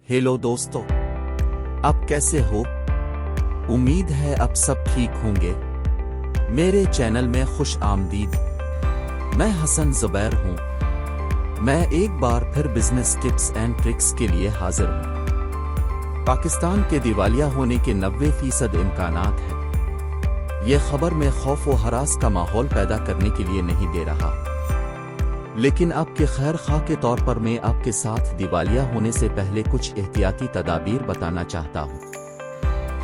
Hello दोस्तों, आप कैसे हो? उम्मीद है आप सब ठीक होंगे। मेरे चैनल में खुश आमदीद। मैं हसन ज़ुबैर हूं। मैं एक बार फिर बिजनेस टिप्स एंड ट्रिक्स के लिए हाजिर हूं। पाकिस्तान के दिवालिया होने के 90% इम्कानात हैं। यह खबर में खौफ व हरास का माहौल पैदा करने के लिए नहीं दे रहा, लेकिन आपके खैर खा के तौर पर मैं आपके साथ दिवालिया होने से पहले कुछ एहतियाती तदाबीर बताना चाहता हूँ।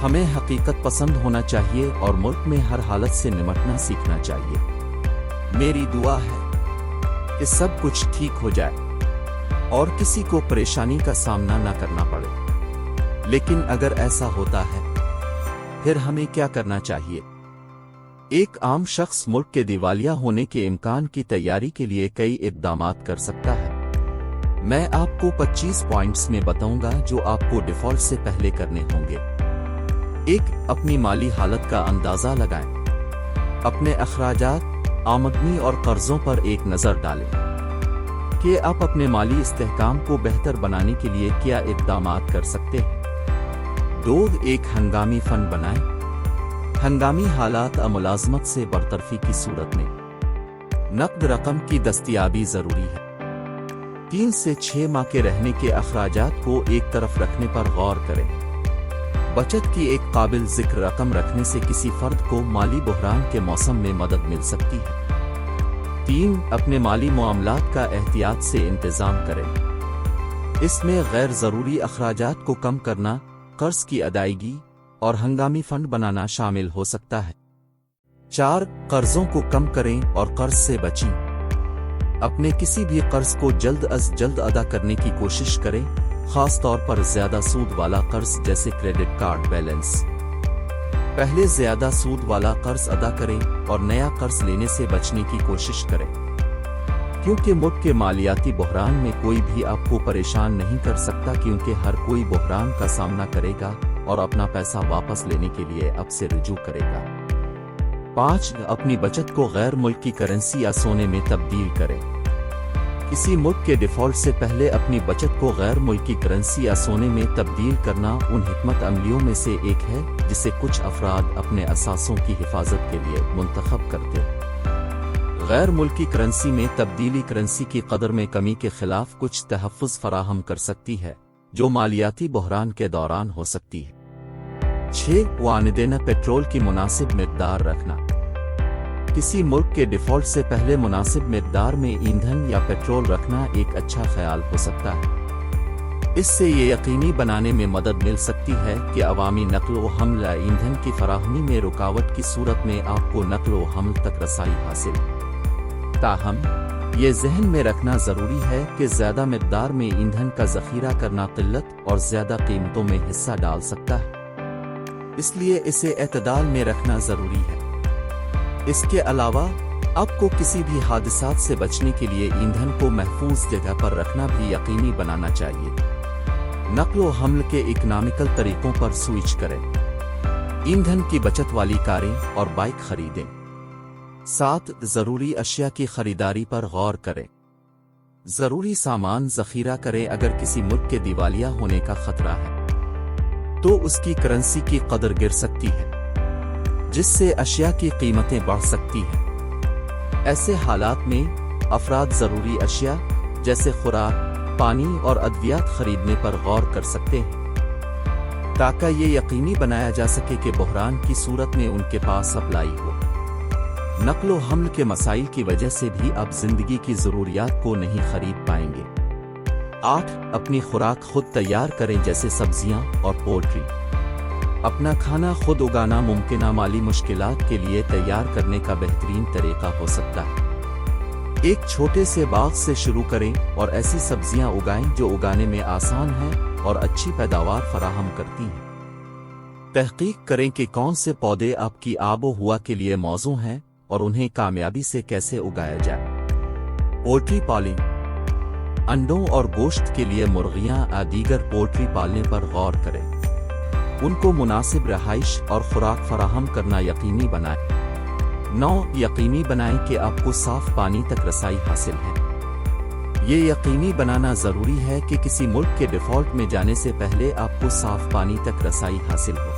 हमें हकीकत पसंद होना चाहिए और मुल्क में हर हालत से निपटना सीखना चाहिए। मेरी दुआ है कि सब कुछ ठीक हो जाए और किसी को परेशानी का सामना न करना पड़े। लेकिन अगर ऐसा होता है, फिर हमें क्या करना चाहिए? एक आम शख्स मुल्क के दिवालिया होने के इम्कान की तैयारी के लिए कई इक़दामात कर सकता है। मैं आपको 25 पॉइंट्स में बताऊंगा जो आपको डिफ़ॉल्ट से पहले करने होंगे। 1. अपनी माली हालत का अंदाज़ा लगाएं। अपने अखराजात, आमदनी और कर्जों पर एक नज़र डालें कि आप अपने माली इस्तेहकाम को बेहतर बनाने के लिए क्या इक़दामात कर सकते हैं। 2. एक हंगामी फंड बनाएं। हंगामी हालात और मुलाजमत से बरतरफी की सूरत में नकद रकम की दस्तयाबी जरूरी है। 3 से 6 माह के रहने के अखराजात को एक तरफ रखने पर गौर करें। बचत की एक काबिल जिक्र रकम रखने से किसी फर्द को माली बहरान के मौसम में मदद मिल सकती है। 3. अपने माली मामलात का एहतियात से इंतजाम करें। इसमें गैर जरूरी अखराजात को कम करना, कर्ज की अदायगी और हंगामी फंड बनाना शामिल हो सकता है। 4. कर्जों को कम करें और कर्ज से बचें। अपने किसी भी कर्ज को जल्द अज जल्द अदा करने की कोशिश करें, खास तौर पर ज्यादा सूद वाला कर्ज जैसे क्रेडिट कार्ड बैलेंस। पहले ज्यादा सूद वाला कर्ज अदा करें और नया कर्ज लेने से बचने की कोशिश करें, क्योंकि मुल्क के मालियाती बहरान में कोई भी आपको परेशान नहीं कर सकता, क्योंकि हर कोई बहरान का सामना करेगा और अपना पैसा वापस लेने के लिए अब से रुजू करेगा। 5. अपनी बचत को गैर मुल्की करेंसी या सोने में तब्दील करें। किसी मुल्क के डिफ़ॉल्ट से पहले अपनी बचत को गैर मुल्की करेंसी या सोने में तब्दील करना उन हिकमत अमलियों में से एक है जिसे कुछ अफराद अपने असासों की हिफाजत के लिए मुंतखब करते हैं। गैर मुल्की करेंसी में तब्दीली करेंसी की कदर में कमी के खिलाफ कुछ तहफ़्फ़ुज़ फराहम कर सकती है, जो मालियाती बहरान के दौरान हो सकती है। 6. वानिदेना पेट्रोल की मुनासिब मिक़दार रखना। किसी मुल्क के डिफ़ॉल्ट से पहले मुनासिब मिक़दार में ईंधन या पेट्रोल रखना एक अच्छा ख्याल हो सकता है। इससे ये यकीनी बनाने में मदद मिल सकती है कि अवामी नक़्ल व हमल या ईंधन की फराहमी में रुकावट की सूरत में आपको नक़्ल व हमल तक रसाई हासिल। ताहम ये जहन में रखना ज़रूरी है कि ज़्यादा मिक़दार में ईंधन का ज़ख़ीरा करना क़िल्लत और ज़्यादा कीमतों में हिस्सा डाल सकता है, इसलिए इसे एतदाल में रखना ज़रूरी है। इसके अलावा आपको किसी भी हादसात से बचने के लिए ईंधन को महफूज जगह पर रखना भी यकीनी बनाना चाहिए। नक़्ल व हमल के इकनॉमिकल तरीकों पर स्विच करें। ईंधन की बचत वाली कारें और बाइक खरीदें। 7. ज़रूरी अशिया की खरीदारी पर गौर करें। ज़रूरी सामान ज़ख़ीरा करें। अगर किसी मुल्क के दिवालिया होने का खतरा है तो उसकी करेंसी की कदर गिर सकती है, जिससे अशिया की कीमतें बढ़ सकती हैं। ऐसे हालात में अफराद ज़रूरी अशिया जैसे खुराक, पानी और अद्वियात खरीदने पर गौर कर सकते हैं, ताकि ये यकीनी बनाया जा सके कि बहरान की सूरत में उनके पास सप्लाई हो। नक़्ल व हमल के मसाइल की वजह से भी आप जिंदगी की ज़रूरियात को नहीं खरीद पाएंगे। 8. अपनी खुराक खुद तैयार करें, जैसे सब्जियां और पोल्ट्री। अपना खाना खुद उगाना मुमकिन माली मुश्किलात के लिए तैयार करने का बेहतरीन तरीका हो सकता है। एक छोटे से बाग से शुरू करें और ऐसी सब्जियां उगाएं जो उगाने में आसान हैं और अच्छी पैदावार फराहम करती हैं। तहकीक करें कि कौन से पौधे आपकी आबो हुआ के लिए मौजू हैं और उन्हें कामयाबी से कैसे उगाया जाए। पोल्ट्री पालें। अंडों और गोश्त के लिए मुर्गियां या दीगर पोल्ट्री पालने पर गौर करें। उनको मुनासिब रहाइश और खुराक फराहम करना यकीनी बनाएं। 9. यकीनी बनाएं कि आपको साफ पानी तक रसाई हासिल है। یہ یقینی بنانا ضروری ہے کہ کسی ملک کے ڈیفالٹ میں جانے سے پہلے آپ کو صاف پانی تک رسائی حاصل ہو۔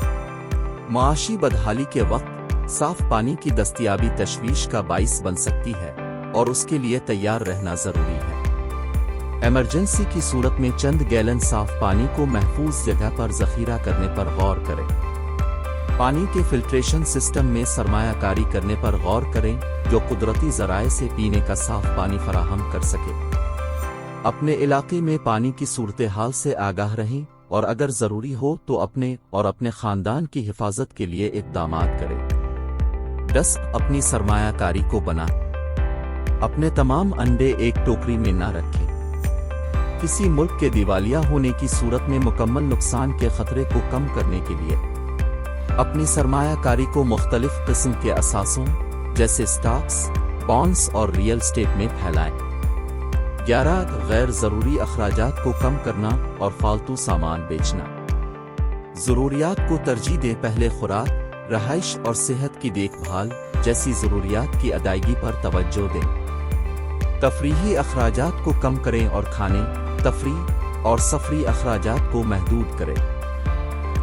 معاشی بدحالی کے وقت صاف پانی کی دستیابی تشویش کا باعث بن سکتی ہے اور اس کے لیے تیار رہنا ضروری ہے۔ ایمرجنسی کی صورت میں چند گیلن صاف پانی کو محفوظ جگہ پر ذخیرہ کرنے پر غور کریں۔ پانی کے فلٹریشن سسٹم میں سرمایہ کاری کرنے پر غور کریں جو قدرتی ذرائع سے پینے کا صاف پانی فراہم کر سکے۔ اپنے علاقے میں پانی کی صورتحال سے آگاہ رہیں اور اگر ضروری ہو تو اپنے اور اپنے خاندان کی حفاظت کے لیے اقدامات کریں۔ اپنی سرمایہ کاری کو بنا اپنے تمام انڈے ایک ٹوکری میں نہ رکھیں۔ کسی ملک کے دیوالیہ ہونے کی صورت میں مکمل نقصان کے خطرے کو کم کرنے کے لیے اپنی سرمایہ کاری کو مختلف قسم کے اثاثوں جیسے سٹاکس، بانڈز اور ریئل اسٹیٹ میں پھیلائیں۔ غیر ضروری اخراجات کو کم کرنا اور فالتو سامان بیچنا۔ ضروریات کو ترجیح دیں، پہلے خوراک، رہائش اور صحت کی دیکھ بھال جیسی ضروریات کی ادائیگی پر توجہ دیں۔ تفریحی اخراجات کو کم کریں اور کھانے، تفریح اور سفری اخراجات کو محدود کریں۔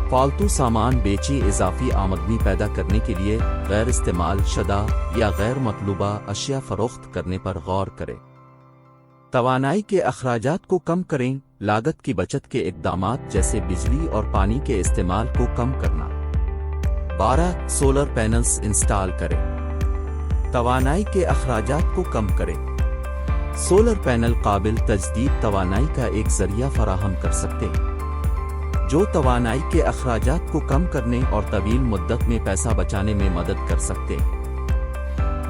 فالتو سامان بیچیں، اضافی آمدنی پیدا کرنے کے لیے غیر استعمال شدہ یا غیر مطلوبہ اشیاء فروخت کرنے پر غور کریں۔ توانائی کے اخراجات کو کم کریں، لاگت کی بچت کے اقدامات جیسے بجلی اور پانی کے استعمال کو کم کرنا۔ سولر پینلز انسٹال کریں، توانائی کے اخراجات کو کم کریں۔ سولر پینل قابل تجدید توانائی کا ایک ذریعہ فراہم کر سکتے ہیں جو توانائی کے اخراجات کو کم کرنے اور طویل مدت میں پیسہ بچانے میں مدد کر سکتے ہیں۔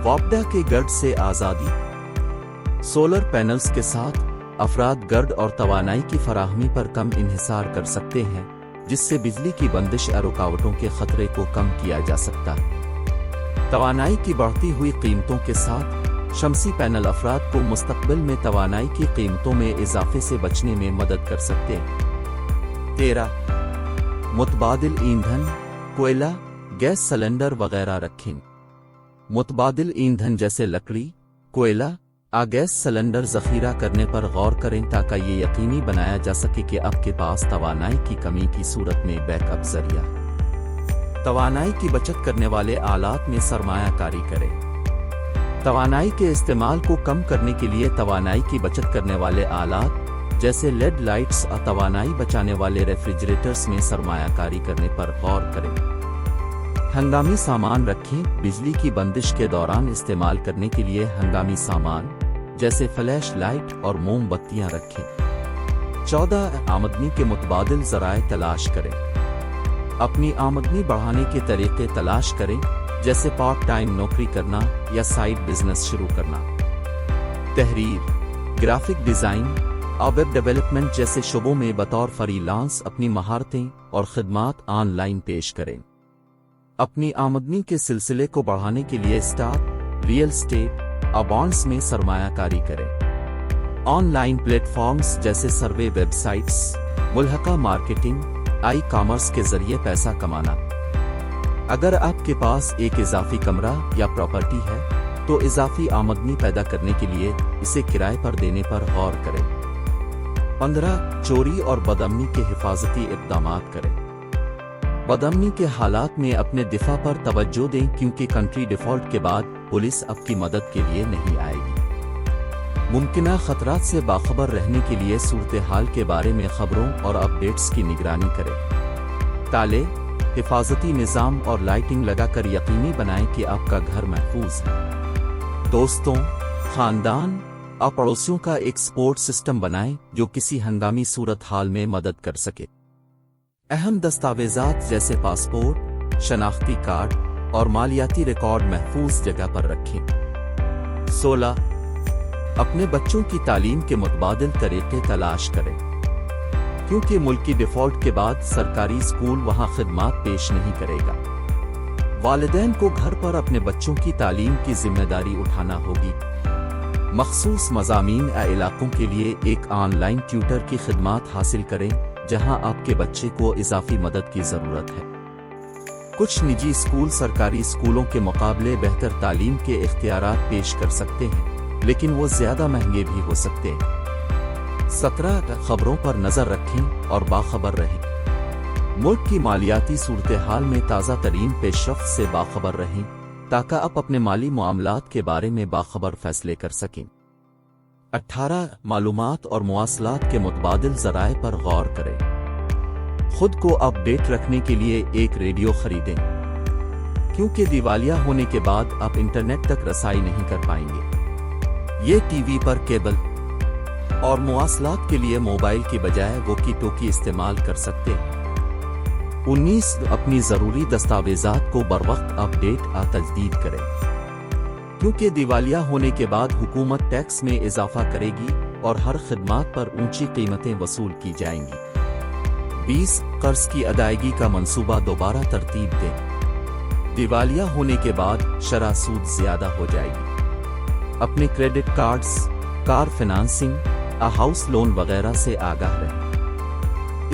وابڈا کے گرد سے آزادی۔ سولر پینلز کے ساتھ افراد گرد اور توانائی کی فراہمی پر کم انحصار کر سکتے ہیں جس سے بجلی کی بندش اور رکاوٹوں کے خطرے کو کم کیا جا سکتا ہے۔ توانائی کی بڑھتی ہوئی قیمتوں کے ساتھ شمسی پینل افراد کو مستقبل میں توانائی کی قیمتوں میں اضافے سے بچنے میں مدد کر سکتے ہیں۔ متبادل ایندھن، کوئلہ، گیس سلنڈر وغیرہ رکھیں۔ متبادل ایندھن جیسے لکڑی، کوئلہ، گیس سلنڈر ذخیرہ کرنے پر غور کریں تاکہ یہ یقینی بنایا جا سکے کہ آپ کے پاس توانائی کی کمی کی صورت میں بیک اپ ذریعہ۔ توانائی کی بچت کرنے والے آلات میں سرمایہ کاری کریں۔ توانائی کے استعمال کو کم کرنے کے لیے توانائی کی بچت کرنے والے آلات جیسے لیڈ لائٹس اور توانائی بچانے والے ریفریجریٹرز میں سرمایہ کاری کرنے پر غور کریں۔ ہنگامی سامان رکھیں، بجلی کی بندش کے دوران استعمال کرنے کے لیے ہنگامی سامان جیسے فلیش لائٹ اور موم بتیاں رکھیں۔ آمدنی کے متبادل ذرائع تلاش کریں۔ اپنی آمدنی بڑھانے کے طریقے تلاش کریں جیسے پارٹ ٹائم نوکری کرنا یا سائیڈ بزنس شروع کرنا۔ تحریر، گرافک ڈیزائن اور ویب ڈیولپمنٹ جیسے شعبوں میں بطور فری لانس اپنی مہارتیں اور خدمات آن لائن پیش کریں۔ اپنی آمدنی کے سلسلے کو بڑھانے کے لیے اسٹاک، ریئل اسٹیٹ اور بانڈز میں سرمایہ کاری کریں۔ Online platforms survey سروے ویب سائٹس، ملحقہ مارکیٹنگ، ای کامرس کے ذریعے پیسہ کمانا۔ اگر آپ کے پاس ایک اضافی کمرہ یا پراپرٹی ہے تو اضافی آمدنی پیدا کرنے کے لیے اسے کرائے پر دینے پر غور کریں۔ 15 چوری اور بدامنی کے حفاظتی اقدامات کریں۔ بدامنی کے حالات میں اپنے دفاع پر توجہ دیں کیونکہ کنٹری ڈیفالٹ کے بعد پولیس آپ کی مدد کے لیے نہیں آئے گی۔ ممکنہ خطرات سے باخبر رہنے کے لیے صورتحال کے بارے میں خبروں اور اپ ڈیٹس کی نگرانی کریں۔ تالے، حفاظتی نظام اور لائٹنگ لگا کر یقینی بنائیں کہ آپ کا گھر محفوظ ہے۔ دوستوں، خاندان اور پڑوسیوں کا ایک سپورٹ سسٹم بنائیں جو کسی ہنگامی صورتحال میں مدد کر سکے۔ اہم دستاویزات جیسے پاسپورٹ، شناختی کارڈ اور مالیاتی ریکارڈ محفوظ جگہ پر رکھیں۔ 16 اپنے بچوں کی تعلیم کے متبادل طریقے تلاش کریں کیونکہ ملکی ڈیفالٹ کے بعد سرکاری اسکول وہاں خدمات پیش نہیں کرے گا۔ والدین کو گھر پر اپنے بچوں کی تعلیم کی ذمہ داری اٹھانا ہوگی۔ مخصوص مضامین یا علاقوں کے لیے ایک آن لائن ٹیوٹر کی خدمات حاصل کریں جہاں آپ کے بچے کو اضافی مدد کی ضرورت ہے۔ کچھ نجی اسکول سرکاری اسکولوں کے مقابلے بہتر تعلیم کے اختیارات پیش کر سکتے ہیں۔ लेकिन वो ज्यादा महंगे भी हो सकते हैं। 17 खबरों पर नजर रखें और बाखबर रहें। मुल्क की मालियाती सूरत हाल में ताज़ा तरीन पेशरफ्त से बाखबर रहें ताकि आप अपने माली मामलात के बारे में बाखबर फैसले कर सकें। 18 मालूमात और मुवासलात के मुतबादिल ज़राए पर गौर करें। खुद को अपडेट रखने के लिए एक रेडियो खरीदें, क्योंकि दिवालिया होने के बाद आप इंटरनेट तक रसाई नहीं कर पाएंगे। ये टीवी पर केबल और मुवासलात के लिए मोबाइल की बजाय वॉकी टॉकी इस्तेमाल कर सकते हैं। 19 अपनी ज़रूरी दस्तावेज़ात को बरवक्त अपडेट तजदीद करें, क्योंकि दिवालिया होने के बाद हुकूमत टैक्स में इजाफा करेगी और हर खिदमात पर ऊंची कीमतें वसूल की जाएंगी। 20 कर्ज की अदायगी का मंसूबा दोबारा तरतीब दें। दिवालिया होने के बाद शरह सूद ज्यादा हो जाएगी। अपने credit cards, car financing, house loan वगैरह से आगाह रहें।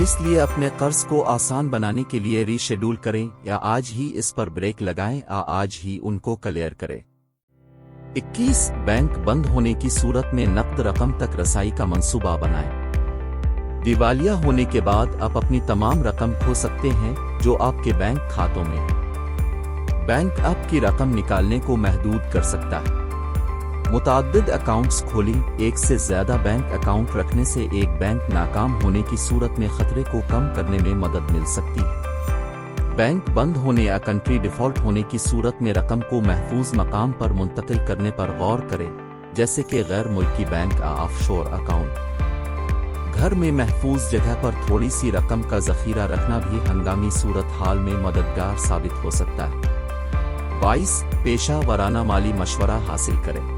इसलिए अपने कर्ज को आसान बनाने के लिए रीशेड्यूल करें या आज ही इस पर ब्रेक लगाएं या आज ही उनको क्लियर करें। 21 बैंक बंद होने की सूरत में नकद रकम तक रसाई का मंसूबा बनाएं। दिवालिया होने के बाद आप अपनी तमाम रकम खो सकते हैं जो आपके बैंक खातों में है। बैंक आपकी रकम निकालने को महदूद कर सकता है। मुताद्दिद अकाउंट्स खोलें। एक से ज्यादा बैंक अकाउंट रखने से एक बैंक नाकाम होने की सूरत में खतरे को कम करने में मदद मिल सकती है। बैंक बंद होने या कंट्री डिफॉल्ट होने की सूरत में रकम को महफूज मकाम पर मुंतकिल करने पर गौर करें, जैसे कि गैर मुल्की बैंक या ऑफशोर अकाउंट। घर में महफूज जगह पर थोड़ी सी रकम का जखीरा रखना भी हंगामी सूरत हाल में मददगार साबित हो सकता है। 22 पेशा वराना माली मशवरा हासिल करें।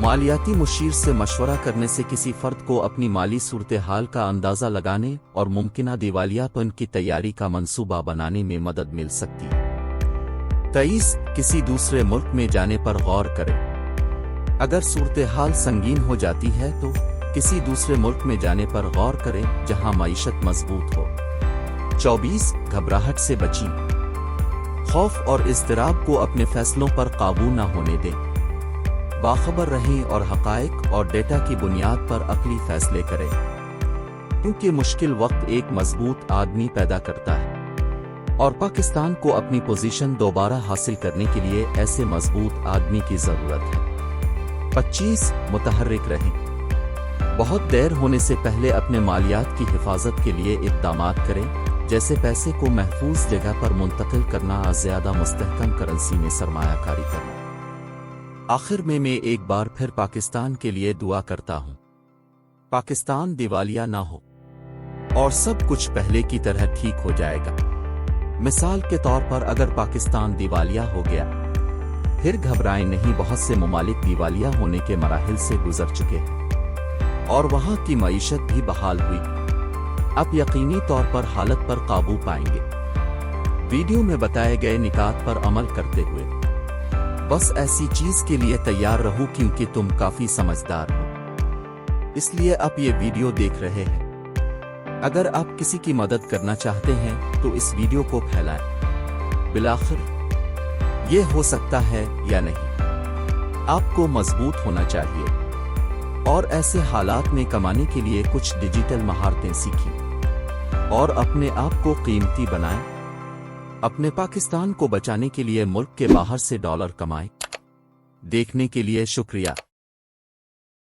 मालियाती मुशीर से मशवरा करने से किसी फर्द को अपनी माली सूरत हाल का अंदाजा लगाने और मुमकिना दिवालियापन की तैयारी का मंसूबा बनाने में मदद मिल सकती है। 23 किसी दूसरे मुल्क में जाने पर गौर करें। अगर सूरत हाल संगीन हो जाती है तो किसी दूसरे मुल्क में जाने पर गौर करें जहां मईशत मजबूत हो। 24 घबराहट से बचें। खौफ और इज़्तिराब को अपने फैसलों पर काबू न होने दें। बाखबर रहें और हक़ाइक़ और डेटा की बुनियाद पर अक़ली फैसले करें, क्योंकि मुश्किल वक्त एक मजबूत आदमी पैदा करता है और पाकिस्तान को अपनी पोजीशन दोबारा हासिल करने के लिए ऐसे मजबूत आदमी की ज़रूरत है। 25 मुतहर्रिक रहें। बहुत देर होने से पहले अपने मालियात की हिफाजत के लिए इक़दामात करें, जैसे पैसे को महफूज जगह पर मुंतकिल करना या ज़्यादा मुस्तहकम करेंसी में सरमायाकारी करना। आखिर में मैं एक बार फिर पाकिस्तान के लिए दुआ करता हूँ। पाकिस्तान दिवालिया ना हो और सब कुछ पहले की तरह ठीक हो जाएगा। मिसाल के तौर पर अगर पाकिस्तान दिवालिया हो गया, फिर घबराएं नहीं, बहुत से ममालिक दिवालिया होने के मराहिल से गुजर चुके हैं और वहां की मईशत भी बहाल हुई। अब यकीनी तौर पर हालत पर काबू पाएंगे। वीडियो में बताए गए निकात पर अमल करते हुए बस ऐसी चीज के लिए तैयार रहो क्योंकि तुम काफी समझदार हो, इसलिए आप ये वीडियो देख रहे हैं। अगर आप किसी की मदद करना चाहते हैं तो इस वीडियो को फैलाएं। बिलाखिर ये हो सकता है या नहीं, आपको मजबूत होना चाहिए और ऐसे हालात में कमाने के लिए कुछ डिजिटल महारतें सीखी और अपने आप को कीमती बनाएं। अपने पाकिस्तान को बचाने के लिए मुल्क के बाहर से डॉलर कमाएं। देखने के लिए शुक्रिया।